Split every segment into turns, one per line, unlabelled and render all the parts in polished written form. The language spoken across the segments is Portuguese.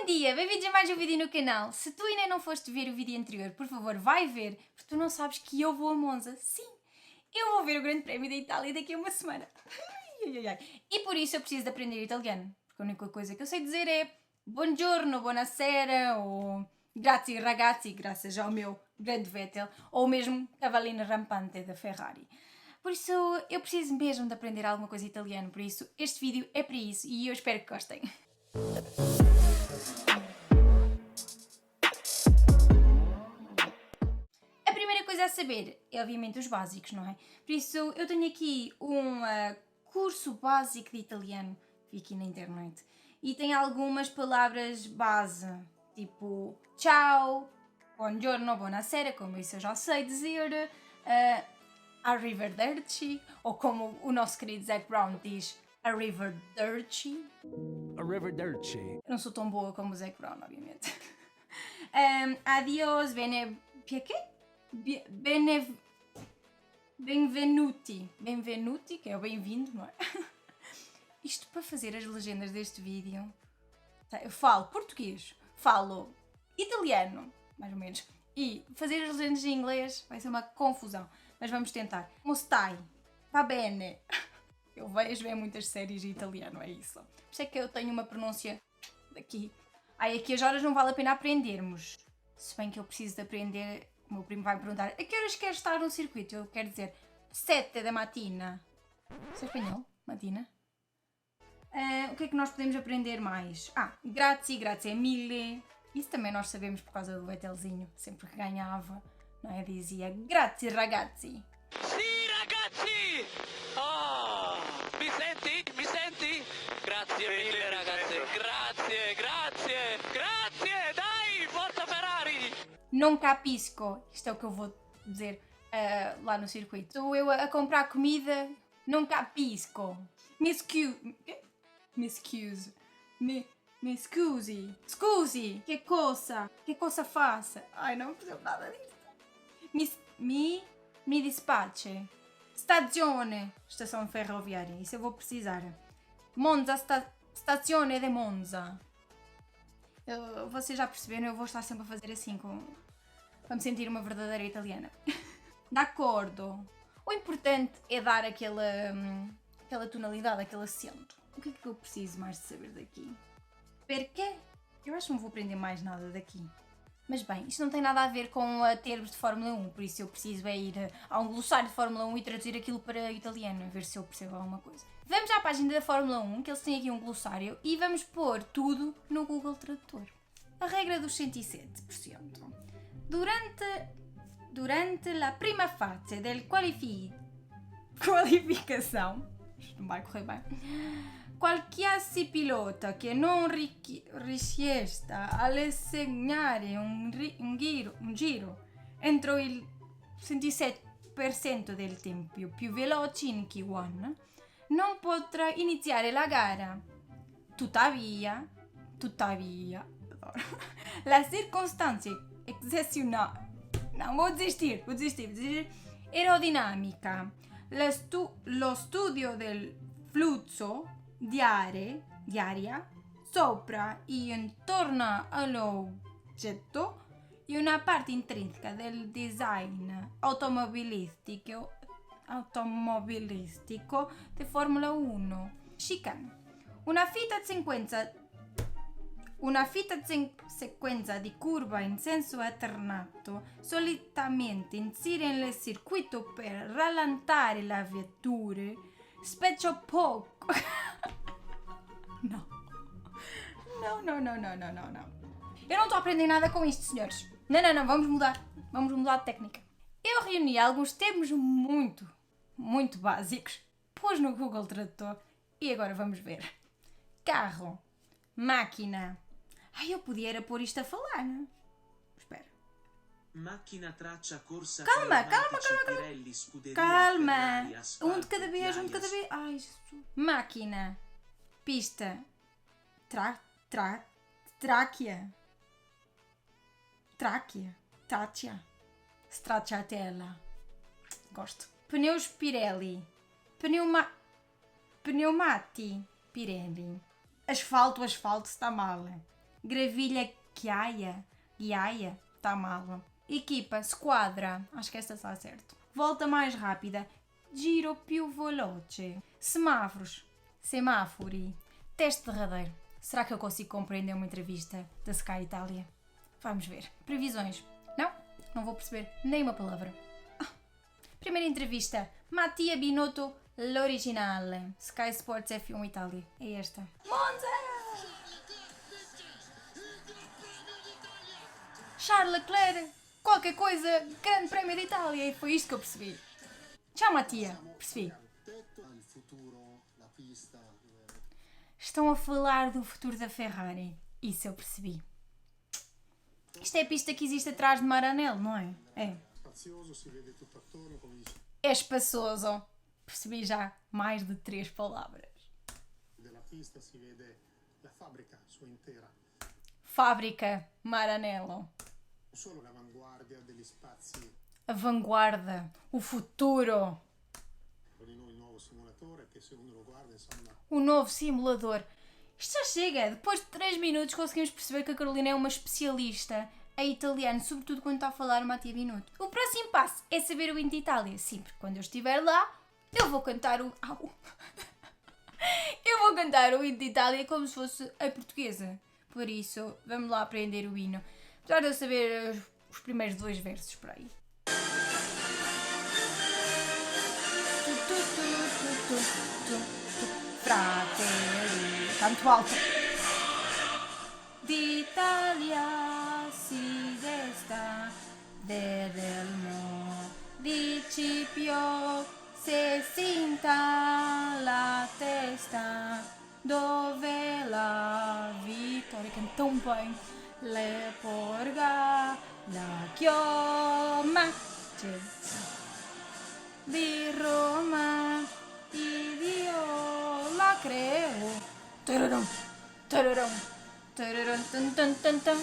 Bom dia, bem-vindos a mais um vídeo no canal. Se tu ainda não foste ver o vídeo anterior, por favor, vai ver, porque tu não sabes que eu vou a Monza. Sim, eu vou ver o Grande Prémio da Itália daqui a uma semana. E por isso eu preciso de aprender italiano, porque a única coisa que eu sei dizer é buongiorno, buonasera, ou grazie ragazzi, graças ao meu grande Vettel, ou mesmo cavallino rampante da Ferrari. Por isso eu preciso mesmo de aprender alguma coisa italiano, por isso este vídeo é para isso e eu espero que gostem. A primeira coisa a saber é obviamente os básicos, não é? Por isso eu tenho aqui um curso básico de italiano, vi aqui na internet, e tem algumas palavras base, tipo ciao, buongiorno, buonasera, como isso eu já sei dizer, arrivederci, ou como o nosso querido Zac Brown diz, arrivederci.
Arrivederci.
Eu não sou tão boa como o Zac Brown, obviamente. Adios, benvenuti. Benvenuti, que é o bem-vindo, não é? Isto para fazer as legendas deste vídeo. Eu falo português, falo italiano, mais ou menos, e fazer as legendas em inglês vai ser uma confusão. Mas vamos tentar. Como stai? Va bene. Eu vejo muitas séries de italiano, é isso. Por isso é que eu tenho uma pronúncia daqui. Ai, aqui as horas não vale a pena aprendermos. Se bem que eu preciso de aprender. O meu primo vai me perguntar: a que horas queres estar no circuito? Eu quero dizer 7 da matina. Isso é espanhol? Matina? O que é que nós podemos aprender mais? Grazie, grazie mille. Isso também nós sabemos por causa do Vettelzinho. Sempre que ganhava, não é? Dizia grazie ragazzi.
Sì, ragazzi! Oh, mi senti? Mi senti? Grazie mille, ragazzi. Grazie! Dai, forza Ferrari!
Não capisco. Isto é o que eu vou dizer lá no circuito. Estou eu a comprar comida. Não capisco. Me scusi. Scusi. Que cosa? Que cosa faça? Ai, não percebo nada disto. Mi dispiace. Stazione. Estação ferroviária. Isso eu vou precisar. Monza, stazione de Monza. Vocês já perceberam, eu vou estar sempre a fazer assim para me sentir uma verdadeira italiana. D'accordo. O importante é dar aquela tonalidade, aquele acento. O que é que eu preciso mais de saber daqui? Porquê? Eu acho que não vou aprender mais nada daqui. Mas bem, isto não tem nada a ver com termos de Fórmula 1, por isso eu preciso ir a um glossário de Fórmula 1 e traduzir aquilo para italiano, a ver se eu percebo alguma coisa. Vamos à página da Fórmula 1, que eles têm aqui um glossário, e vamos pôr tudo no Google Tradutor. A regra dos 107%. Durante a prima fase da qualificação, isto não vai correr bem, qualsiasi pilota che non riesca a segnare un giro entro il 107% del tempo più veloce in Q1 non potrà iniziare la gara. Tuttavia, la circostanza eccezionale, não, vou desistir, aerodinamica, lo studio del flusso di aria sopra e intorno all'oggetto e una parte intrinseca del design automobilistico di Formula 1. Chicane. Una sequenza di curva in senso alternato solitamente inserita nel circuito per rallentare la vettura, specie poco. Não. Eu não estou a aprender nada com isto, senhores. Não, vamos mudar de técnica. Eu reuni alguns termos muito básicos, pus no Google Tradutor e agora vamos ver. Carro, máquina. Eu podia era pôr isto a falar, não? Espera.
Macchina traccia corsa.
Calma.
Pirelli, Scuderia,
Calma.
Ferrari, asfalto,
Um de cada vez. Ai, Jesus. Máquina. Pista. Tráquea. Stracciatella. Gosto. Pneus Pirelli. Pneumati Pirelli. Asfalto está mal. Gravilha Ghiaia, está mal. Equipa, squadra, acho que esta está certo. Volta mais rápida, giro più veloce. Semáfori. Teste derradeiro. Será que eu consigo compreender uma entrevista da Sky Itália? Vamos ver. Previsões. Não vou perceber nem uma palavra. Primeira entrevista. Mattia Binotto, l'originale. Sky Sports F1 Itália. É esta. Monza! Charles Leclerc, qualquer coisa, Grande Prémio de Itália. E foi isto que eu percebi. Tchau, Mattia. Percebi. Estão a falar do futuro da Ferrari. Isso eu percebi. Isto é a pista que existe atrás de Maranello, não é? É. É espaçoso. Percebi já mais de 3 palavras. Fábrica Maranello. A vanguarda. O futuro. O novo simulador. Isto já chega. Depois de 3 minutos conseguimos perceber que a Carolina é uma especialista em italiano, sobretudo quando está a falar Mattia Binotto. O próximo passo é saber o hino de Itália. Sim, porque quando eu estiver lá, eu vou cantar o... Eu vou cantar o hino de Itália como se fosse a portuguesa. Por isso, vamos lá aprender o hino. Apesar de eu saber os primeiros 2 versos por aí. Fratelli. Está muito alto. D'Italia si desta dell'elmo di Scipio se sinta la testa dove la vittoria canta tão bem le porga la chioma di Roma e Dio la creo. Tararam, tararam, tararam, tum, tum, tum, tum.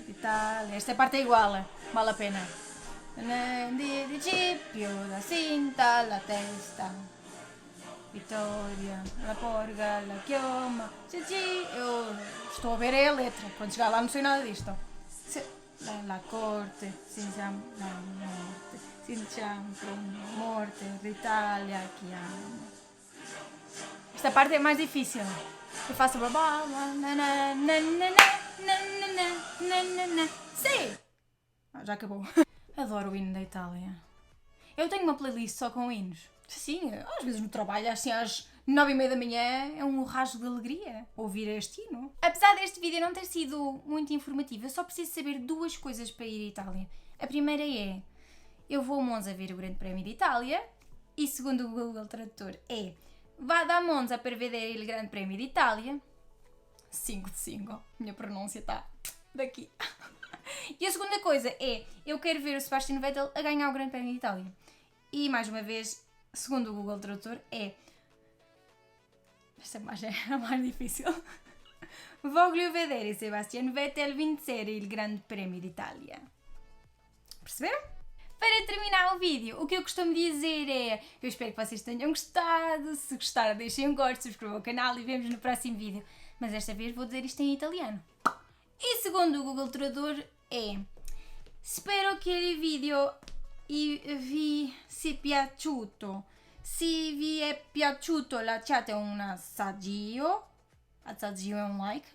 Itália. Esta parte é igual, vale a pena. Di Scipio la cinta la testa Vitória, la porga, la chioma. Eu estou a ver a letra. Quando chegar lá não sei nada disto. La corte, siamo la morte, siamo morte, l'Italia que ama. Esta parte é mais difícil. Eu faço Sim! Já acabou. Adoro o hino da Itália. Eu tenho uma playlist só com hinos. Sim, às vezes no trabalho, assim às 9h30 da manhã, é um rasgo de alegria ouvir este hino. Apesar deste vídeo não ter sido muito informativo, eu só preciso saber 2 coisas para ir à Itália. A primeira é, eu vou a Monza ver o Grande Prémio de Itália, e segundo o Google Tradutor é, vado a Monza per vedere il Grande Prémio de Itália. 5 de 5, minha pronúncia está daqui. E a segunda coisa é, eu quero ver o Sebastian Vettel a ganhar o Grande Prémio de Itália. E mais uma vez, segundo o Google Tradutor, é... Esta é a mais difícil. Voglio vedere Sebastian Vettel vincere il Grande Prémio de Itália. Perceberam? Para terminar o vídeo, o que eu costumo dizer é... Eu espero que vocês tenham gostado. Se gostaram, deixem um gosto, subscrevam o canal e vemos no próximo vídeo. Mas desta vez vou dizer isto em italiano. E segundo o Google Tradutor é... Spero che il video vi sia piaciuto. Se vi è piaciuto lasciate un assaggio. Assaggio è un like.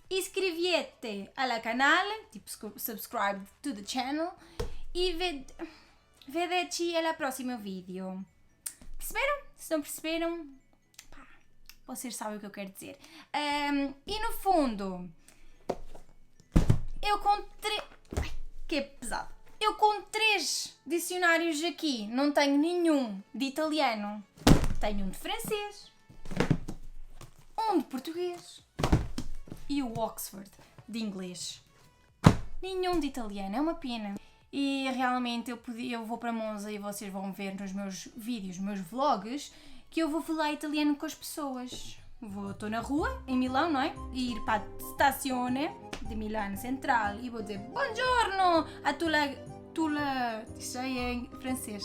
Iscrivete al canale, tipo subscribe to the channel. E vedeci al prossimo vídeo. Perceberam? Se não perceberam, pá, vocês sabem o que eu quero dizer. E no fundo, eu com que pesado. Eu com 3 dicionários aqui, não tenho nenhum de italiano. Tenho um de francês, um de português e o Oxford de inglês. Nenhum de italiano, é uma pena. E realmente eu vou para Monza e vocês vão ver nos meus vídeos, meus vlogs, que eu vou falar italiano com as pessoas. Estou na rua, em Milão, não é? E ir para a stazione de Milano Central e vou dizer Buongiorno a tu la... Isso aí é em francês.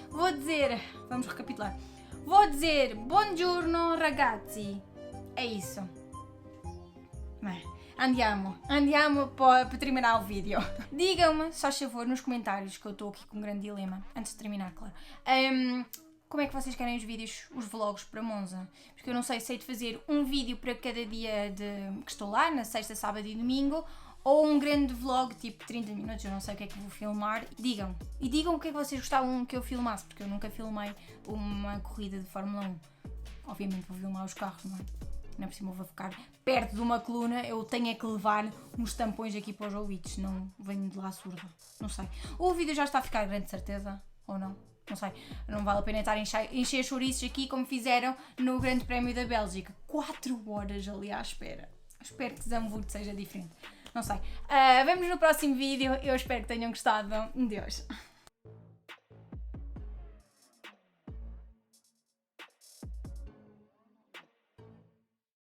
Vou dizer, vamos recapitular. Vou dizer buongiorno ragazzi. É isso. Andiamo para terminar o vídeo. Digam-me, só favor, nos comentários, que eu estou aqui com um grande dilema, antes de terminar, claro. Como é que vocês querem os vídeos, os vlogs para Monza? Porque eu não sei se hei de fazer um vídeo para cada dia que estou lá, na sexta, sábado e domingo, ou um grande vlog, tipo 30 minutos, eu não sei o que é que vou filmar. Digam. E digam o que é que vocês gostavam que eu filmasse, porque eu nunca filmei uma corrida de Fórmula 1. Obviamente vou filmar os carros, não é? Não é por cima, eu vou ficar perto de uma coluna, eu tenho é que levar uns tampões aqui para os ouvidos, não venho de lá surda. Não sei. O vídeo já está a ficar grande, de certeza, ou não? Não sei. Não vale a pena estar a encher chouriços aqui como fizeram no Grande Prémio da Bélgica. 4 horas ali à espera. Espero que Zandvoort seja diferente. Não sei. Vemos no próximo vídeo. Eu espero que tenham gostado. Deus.